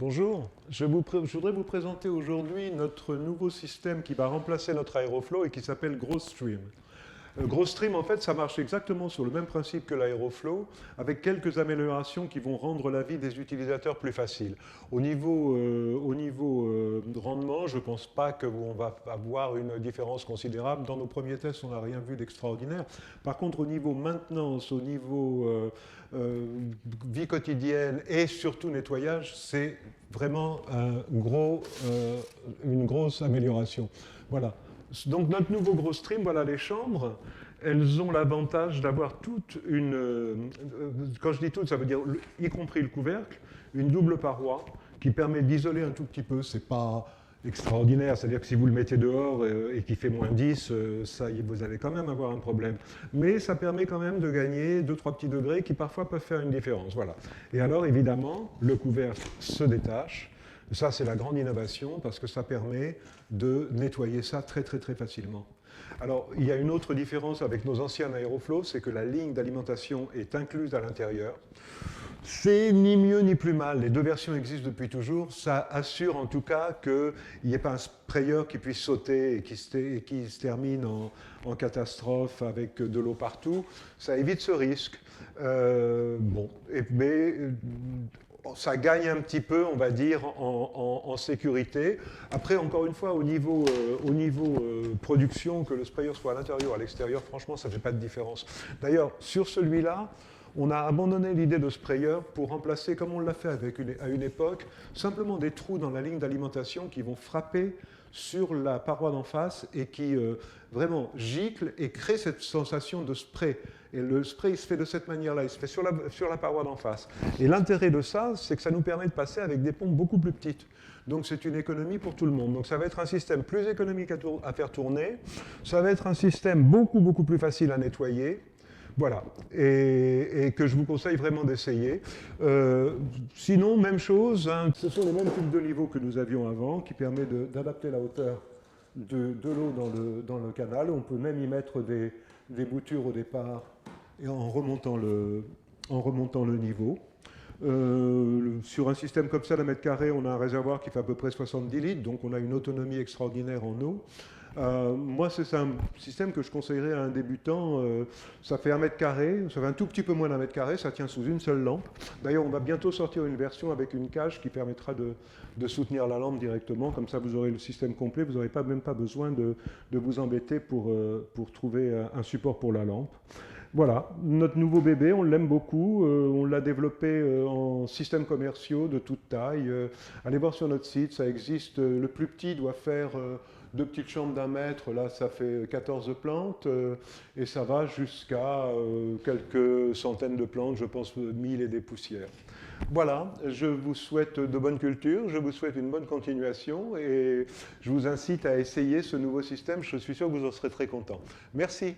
Bonjour, je voudrais vous présenter aujourd'hui notre nouveau système qui va remplacer notre Aeroflow et qui s'appelle GrowStream. GrowStream, en fait, ça marche exactement sur le même principe que l'Aeroflow, avec quelques améliorations qui vont rendre la vie des utilisateurs plus facile. Au niveau de rendement, je ne pense pas qu'on va avoir une différence considérable. Dans nos premiers tests, on n'a rien vu d'extraordinaire. Par contre, au niveau maintenance, au niveau vie quotidienne et surtout nettoyage, c'est vraiment une grosse amélioration. Voilà. Donc notre nouveau GrowStream, voilà les chambres, elles ont l'avantage d'avoir toute quand je dis toute, ça veut dire y compris le couvercle, une double paroi qui permet d'isoler un tout petit peu, c'est pas extraordinaire, c'est-à-dire que si vous le mettez dehors et qu'il fait -10, ça, vous allez quand même avoir un problème. Mais ça permet quand même de gagner 2-3 petits degrés qui parfois peuvent faire une différence. Voilà. Et alors évidemment, le couvercle se détache. Ça, c'est la grande innovation parce que ça permet de nettoyer ça très facilement. Alors, il y a une autre différence avec nos anciens Aeroflow, c'est que la ligne d'alimentation est incluse à l'intérieur. C'est ni mieux ni plus mal, les deux versions existent depuis toujours, ça assure en tout cas qu'il n'y ait pas un sprayer qui puisse sauter et qui se termine en catastrophe avec de l'eau partout, ça évite ce risque. Mais ça gagne un petit peu, on va dire, en sécurité. Après, encore une fois, au niveau production, que le sprayer soit à l'intérieur ou à l'extérieur, franchement, ça ne fait pas de différence. D'ailleurs, sur celui-là, on a abandonné l'idée de sprayer pour remplacer, comme on l'a fait à une époque, simplement des trous dans la ligne d'alimentation qui vont frapper sur la paroi d'en face et qui vraiment giclent et créent cette sensation de spray. Et le spray, il se fait de cette manière-là, il se fait sur la paroi d'en face. Et l'intérêt de ça, c'est que ça nous permet de passer avec des pompes beaucoup plus petites. Donc c'est une économie pour tout le monde. Donc ça va être un système plus économique à faire tourner, ça va être un système beaucoup plus facile à nettoyer. Voilà, et que je vous conseille vraiment d'essayer. Sinon, même chose, hein, ce sont les mêmes types de niveaux que nous avions avant, qui permet d'adapter la hauteur de l'eau dans le canal. On peut même y mettre des boutures au départ et en remontant le niveau. Sur un système comme ça, d'un mètre carré, on a un réservoir qui fait à peu près 70 litres, donc on a une autonomie extraordinaire en eau. Moi, c'est un système que je conseillerais à un débutant. Ça fait 1 mètre carré, ça fait un tout petit peu moins d'1 mètre carré, ça tient sous une seule lampe. D'ailleurs, on va bientôt sortir une version avec une cage qui permettra de soutenir la lampe directement. Comme ça, vous aurez le système complet, vous n'aurez même pas besoin de vous embêter pour trouver un support pour la lampe. Voilà, notre nouveau bébé, on l'aime beaucoup, on l'a développé en systèmes commerciaux de toute taille. Allez voir sur notre site, ça existe. Le plus petit doit faire 2 petites chambres d'1 mètre, là ça fait 14 plantes, et ça va jusqu'à quelques centaines de plantes, je pense 1000 et des poussières. Voilà, je vous souhaite de bonnes cultures, je vous souhaite une bonne continuation, et je vous incite à essayer ce nouveau système, je suis sûr que vous en serez très content. Merci.